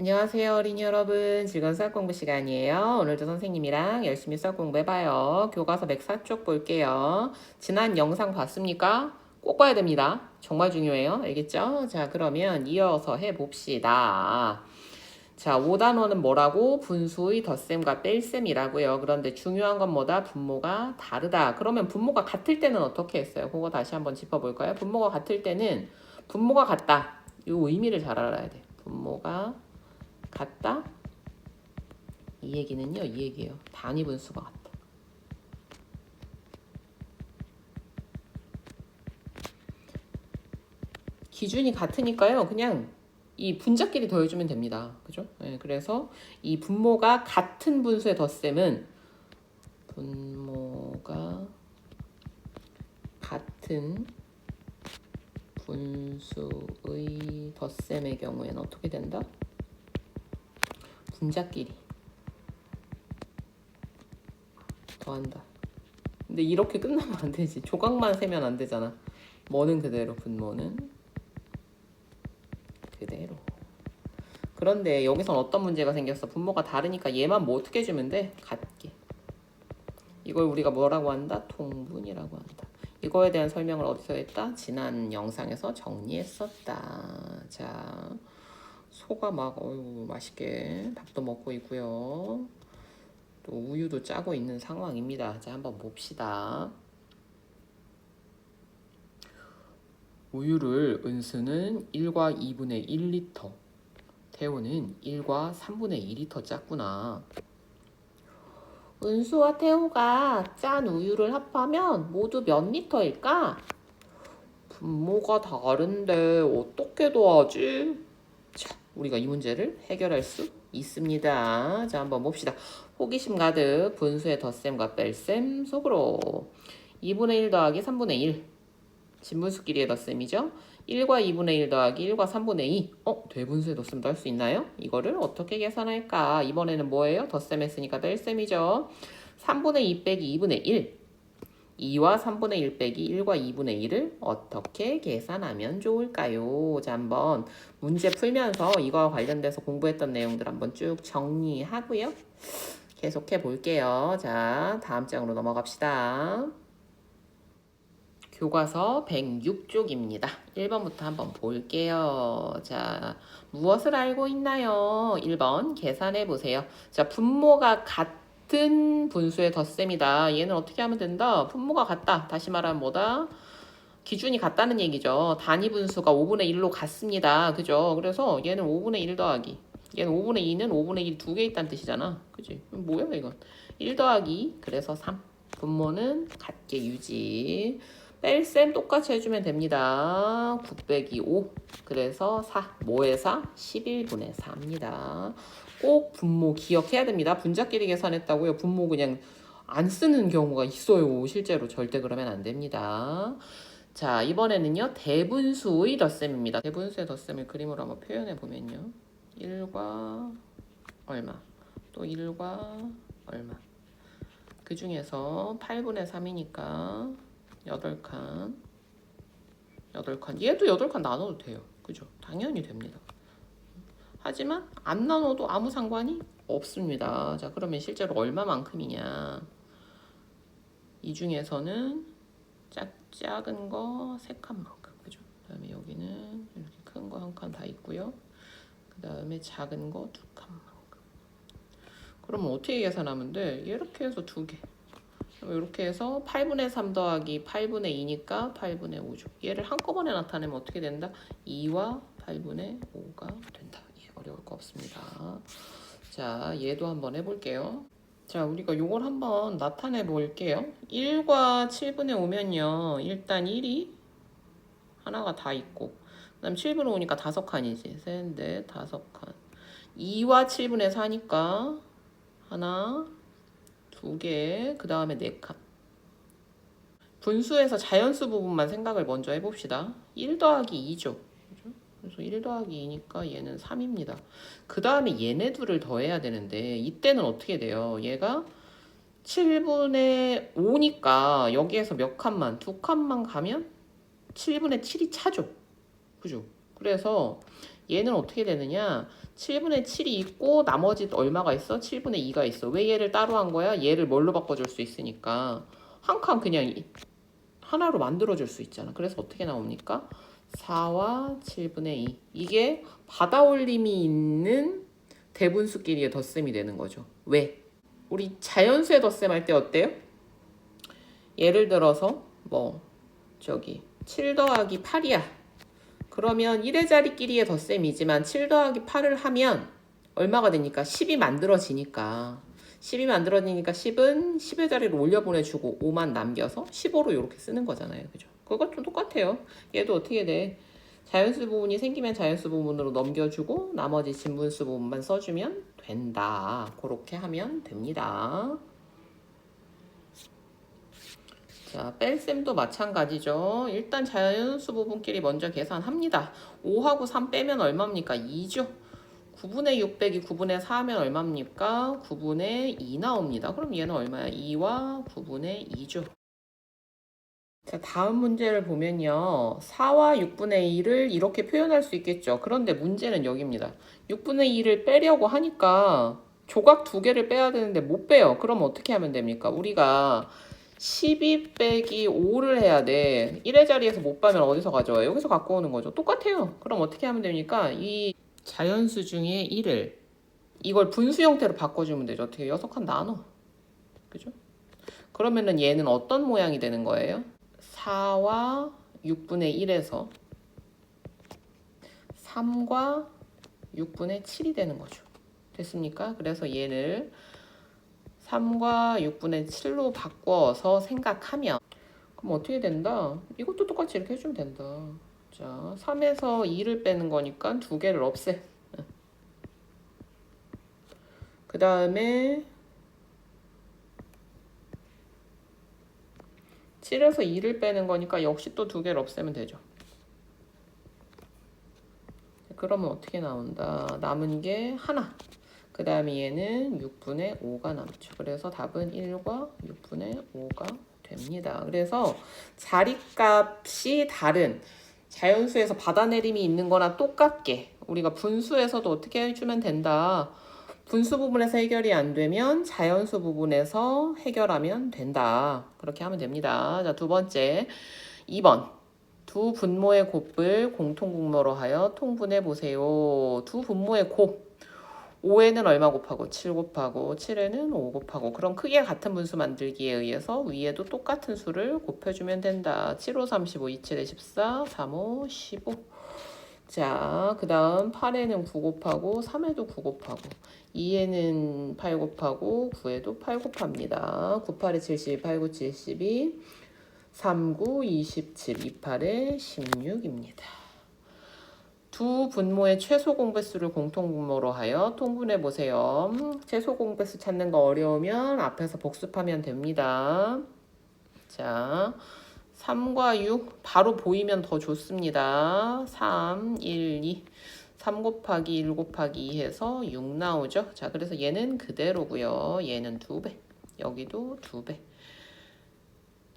안녕하세요, 어린이 여러분. 즐거운 수학 공부 시간이에요. 오늘도 선생님이랑 열심히 수학 공부해봐요. 교과서 104쪽 볼게요. 지난 영상 봤습니까? 꼭 봐야 됩니다. 정말 중요해요. 알겠죠? 자, 그러면 이어서 해봅시다. 자, 5단원은 뭐라고? 분수의 덧셈과 뺄셈이라고요. 그런데 중요한 건 뭐다? 분모가 다르다. 그러면 분모가 같을 때는 어떻게 했어요? 그거 다시 한번 짚어볼까요? 분모가 같을 때는 분모가 같다. 이 의미를 잘 알아야 돼. 분모가 같다? 이 얘기는요, 이 얘기예요. 단위 분수가 같다. 기준이 같으니까요, 그냥 이 분자끼리 더해주면 됩니다. 그죠? 네, 그래서 이 분모가 같은 분수의 덧셈은 분모가 같은 분수의 덧셈의 경우에는 어떻게 된다? 분자끼리 더한다. 근데 이렇게 끝나면 안 되지. 조각만 세면 안 되잖아. 뭐는 그대로, 분모는 그대로. 그런데 여기선 어떤 문제가 생겼어? 분모가 다르니까 얘만 뭐 어떻게 해주면 돼? 같게. 이걸 우리가 뭐라고 한다? 통분이라고 한다. 이거에 대한 설명을 어디서 했다? 지난 영상에서 정리했었다. 자, 소가 막 어이구 맛있게 밥도 먹고 있고요. 또 우유도 짜고 있는 상황입니다. 자, 한번 봅시다. 우유를 은수는 1과 2분의 1리터, 태우는 1과 3분의 2리터 짰구나. 은수와 태호가 짠 우유를 합하면 모두 몇 리터일까? 분모가 다른데 어떻게 더하지? 자, 우리가 이 문제를 해결할 수 있습니다. 자, 한번 봅시다. 호기심 가득 분수의 덧셈과 뺄셈 속으로 2분의 1 더하기 3분의 1 진분수끼리의 덧셈이죠. 1과 2분의 1 더하기 1과 3분의 2 대분수의 덧셈도 할 수 있나요? 이거를 어떻게 계산할까? 이번에는 뭐예요? 덧셈 했으니까 뺄셈이죠. 3분의 2 빼기 2분의 1 2와 3분의 1 빼기 1과 2분의 1을 어떻게 계산하면 좋을까요? 자, 한번 문제 풀면서 이거와 관련돼서 공부했던 내용들 한번 쭉 정리하고요. 계속해 볼게요. 자, 다음 장으로 넘어갑시다. 교과서 106쪽입니다. 1번부터 한번 볼게요. 자, 무엇을 알고 있나요? 1번 계산해 보세요. 자, 분모가 같은 분수의 덧셈이다. 얘는 어떻게 하면 된다? 분모가 같다. 다시 말하면 뭐다? 기준이 같다는 얘기죠. 단위 분수가 5분의 1로 같습니다. 그죠? 그래서 얘는 5분의 1 더하기. 얘는 5분의 2는 5분의 1 두 개 있다는 뜻이잖아. 그지? 뭐야 이건? 1 더하기. 그래서 3. 분모는 같게 유지. 뺄셈 똑같이 해주면 됩니다. 9 빼기 5. 그래서 4. 뭐의 4? 11분의 4입니다. 꼭 분모 기억해야 됩니다. 분자끼리 계산했다고요. 분모 그냥 안 쓰는 경우가 있어요. 실제로 절대 그러면 안 됩니다. 자, 이번에는요. 대분수의 덧셈입니다. 대분수의 덧셈을 그림으로 한번 표현해 보면요. 1과 얼마, 또 1과 얼마. 그 중에서 8분의 3이니까 8칸. 얘도 8칸 나눠도 돼요. 그죠? 당연히 됩니다. 하지만 안 나눠도 아무 상관이 없습니다. 자, 그러면 실제로 얼마만큼이냐. 이 중에서는 작은 거 3칸만큼. 그죠? 그 다음에 여기는 이렇게 큰 거 한 칸 다 있고요. 그 다음에 작은 거 2칸만큼. 그러면 어떻게 계산하면 돼? 이렇게 해서 2개. 이렇게 해서 8분의 3 더하기 8분의 2니까 8분의 5죠. 얘를 한꺼번에 나타내면 어떻게 된다? 2와 8분의 5가 된다. 예, 어려울 거 없습니다. 자, 얘도 한번 해볼게요. 자, 우리가 요걸 한번 나타내 볼게요. 1과 7분의 5면요. 일단 1이 하나가 다 있고, 그 다음 7분의 5니까 5칸이지. 셋, 넷, 5칸. 2와 7분의 4니까 하나, 2개, 그 다음에 4칸. 분수에서 자연수 부분만 생각을 먼저 해봅시다. 1 더하기 2죠. 그래서 1 더하기 2니까 얘는 3입니다. 그 다음에 얘네 둘을 더해야 되는데 이때는 어떻게 돼요? 얘가 7분의 5니까 여기에서 몇 칸만? 2칸만 가면 7분의 7이 차죠. 그죠? 그래서 얘는 어떻게 되느냐? 7분의 7이 있고 나머지 얼마가 있어? 7분의 2가 있어. 왜 얘를 따로 한 거야? 얘를 뭘로 바꿔줄 수 있으니까 한 칸 그냥 하나로 만들어줄 수 있잖아. 그래서 어떻게 나옵니까? 4와 7분의 2. 이게 받아올림이 있는 대분수끼리의 덧셈이 되는 거죠. 왜? 우리 자연수의 덧셈 할 때 어때요? 예를 들어서 뭐 저기 7 더하기 8이야. 그러면 1의 자리끼리의 덧셈이지만 7 더하기 8을 하면 얼마가 되니까 10이 만들어지니까 10이 만들어지니까 10은 10의 자리로 올려보내주고 5만 남겨서 15로 이렇게 쓰는 거잖아요. 그죠? 그것 좀 똑같아요. 얘도 어떻게 돼? 자연수 부분이 생기면 자연수 부분으로 넘겨주고 나머지 진분수 부분만 써주면 된다. 그렇게 하면 됩니다. 자, 뺄셈도 마찬가지죠. 일단 자연수 부분끼리 먼저 계산합니다. 5하고 3 빼면 얼마입니까? 2죠. 9분의 6 빼기 9분의 4 하면 얼마입니까? 9분의 2 나옵니다. 그럼 얘는 얼마야? 2와 9분의 2죠. 자, 다음 문제를 보면요. 4와 6분의 1을 이렇게 표현할 수 있겠죠. 그런데 문제는 여기입니다. 6분의 1을 빼려고 하니까 조각 두 개를 빼야 되는데 못 빼요. 그럼 어떻게 하면 됩니까? 우리가 12 빼기 5를 해야 돼. 1의 자리에서 못 빼면 어디서 가져와요? 여기서 갖고 오는 거죠. 똑같아요. 그럼 어떻게 하면 됩니까? 이 자연수 중에 1을 이걸 분수 형태로 바꿔주면 되죠. 어떻게 6칸 나눠. 그죠? 그러면은 얘는 어떤 모양이 되는 거예요? 4와 6분의 1에서 3과 6분의 7이 되는 거죠. 됐습니까? 그래서 얘를 3과 6분의 7로 바꿔서 생각하면 그럼 어떻게 된다? 이것도 똑같이 이렇게 해주면 된다. 자, 3에서 2를 빼는 거니까 두 개를 없애. 그 다음에 7에서 2를 빼는 거니까 역시 또 두 개를 없애면 되죠. 그러면 어떻게 나온다? 남은 게 하나. 그 다음에 얘는 6분의 5가 남죠. 그래서 답은 1과 6분의 5가 됩니다. 그래서 자리값이 다른 자연수에서 받아내림이 있는 거나 똑같게 우리가 분수에서도 어떻게 해주면 된다. 분수 부분에서 해결이 안 되면 자연수 부분에서 해결하면 된다. 그렇게 하면 됩니다. 자, 두 번째 2번. 두 분모의 곱을 공통분모로 하여 통분해 보세요. 두 분모의 곱 5에는 얼마 곱하고 7 곱하고 7에는 5 곱하고 그럼 크기가 같은 분수 만들기에 의해서 위에도 똑같은 수를 곱해주면 된다. 7, 5, 35, 2, 7에 14, 3, 5, 15. 자, 그 다음 8에는 9 곱하고 3에도 9 곱하고 2에는 8 곱하고 9에도 8 곱합니다. 9, 8에 72, 8, 9, 72, 3, 9, 27, 2, 8에 16입니다. 두 분모의 최소 공배수를 공통분모로 하여 통분해 보세요. 최소 공배수 찾는 거 어려우면 앞에서 복습하면 됩니다. 자, 3과 6 바로 보이면 더 좋습니다. 3, 1, 2. 3 곱하기 1 곱하기 2 해서 6 나오죠. 자, 그래서 얘는 그대로고요. 얘는 2배. 여기도 2배.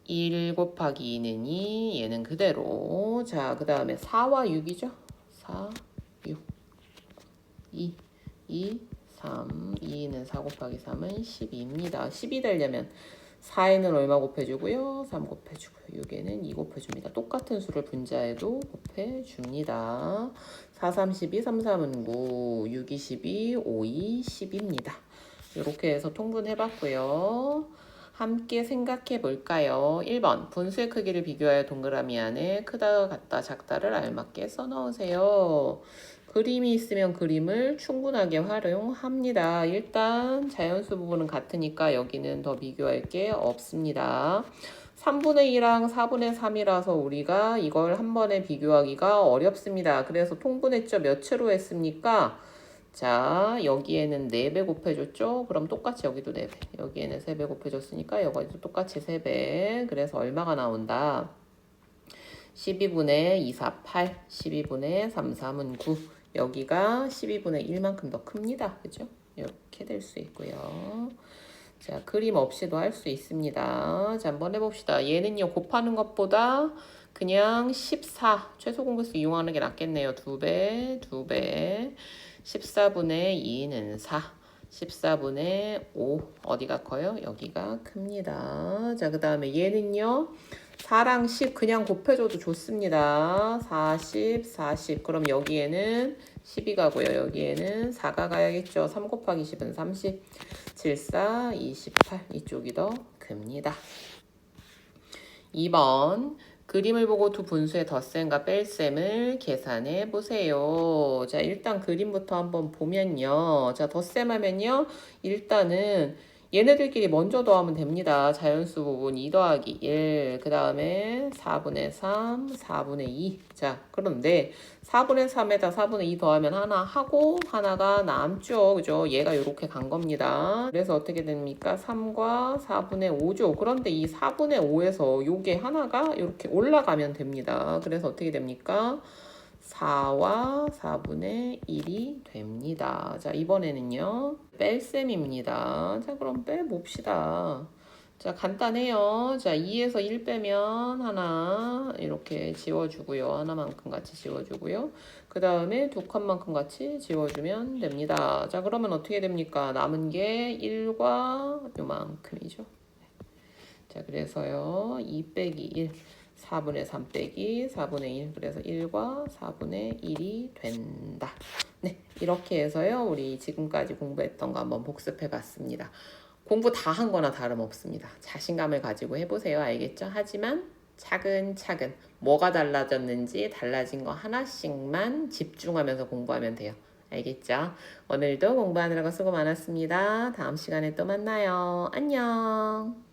1 곱하기 2는 2. 얘는 그대로. 자, 그 다음에 4와 6이죠. 4, 6, 2, 2, 3. 2는 4 곱하기 3은 12입니다. 12 되려면 4에는 얼마 곱해주고요? 3 곱해주고요. 6에는 2 곱해줍니다. 똑같은 수를 분자해도 곱해줍니다. 4, 3, 12, 3, 3은 9, 6, 2, 12, 5, 2, 10입니다. 이렇게 해서 통분해봤고요. 함께 생각해 볼까요? 1번 분수의 크기를 비교하여 동그라미 안에 크다 같다 작다를 알맞게 써넣으세요. 그림이 있으면 그림을 충분하게 활용합니다. 일단 자연수 부분은 같으니까 여기는 더 비교할 게 없습니다. 3분의 2랑 4분의 3이라서 우리가 이걸 한 번에 비교하기가 어렵습니다. 그래서 통분했죠. 몇 채로 했습니까? 자, 여기에는 4배 곱해줬죠? 그럼 똑같이 여기도 4배. 여기에는 3배 곱해줬으니까 여기도 똑같이 3배. 그래서 얼마가 나온다? 12분의 2, 4, 8. 12분의 3, 3은 9. 여기가 12분의 1만큼 더 큽니다. 그죠? 이렇게 될 수 있고요. 자, 그림 없이도 할 수 있습니다. 자, 한번 해봅시다. 얘는요, 곱하는 것보다 그냥 14 최소 공배수 이용하는 게 낫겠네요. 2배, 2배. 14분의 2는 4. 14분의 5 어디가 커요? 여기가 큽니다. 자, 그 다음에 얘는요. 4랑 10 그냥 곱해줘도 좋습니다. 40, 40. 그럼 여기에는 10이 가고요. 여기에는 4가 가야겠죠. 3 곱하기 10은 30. 7, 4, 28. 이쪽이 더 큽니다. 2번. 그림을 보고 두 분수의 덧셈과 뺄셈을 계산해 보세요. 자, 일단 그림부터 한번 보면요. 자, 덧셈하면요. 일단은 얘네들끼리 먼저 더하면 됩니다. 자연수 부분 2 더하기 1. 그 다음에 4분의 3, 4분의 2. 자, 그런데 4분의 3에다 4분의 2 더하면 하나 하고 하나가 남죠. 그죠? 얘가 이렇게 간 겁니다. 그래서 어떻게 됩니까? 3과 4분의 5죠. 그런데 이 4분의 5에서 요게 하나가 이렇게 올라가면 됩니다. 그래서 어떻게 됩니까? 4와 4분의 1이 됩니다. 자, 이번에는요. 뺄셈입니다. 자, 그럼 빼봅시다. 자, 간단해요. 자, 2에서 1 빼면 하나 이렇게 지워주고요. 하나만큼 같이 지워주고요. 그 다음에 두 칸만큼 같이 지워주면 됩니다. 자, 그러면 어떻게 됩니까? 남은 게 1과 요만큼이죠. 자, 그래서요. 2 빼기 1. 4분의 3 빼기 4분의 1. 그래서 1과 4분의 1이 된다. 네, 이렇게 해서요. 우리 지금까지 공부했던 거 한번 복습해 봤습니다. 공부 다 한 거나 다름없습니다. 자신감을 가지고 해보세요. 알겠죠? 하지만 차근차근 뭐가 달라졌는지 달라진 거 하나씩만 집중하면서 공부하면 돼요. 알겠죠? 오늘도 공부하느라고 수고 많았습니다. 다음 시간에 또 만나요. 안녕.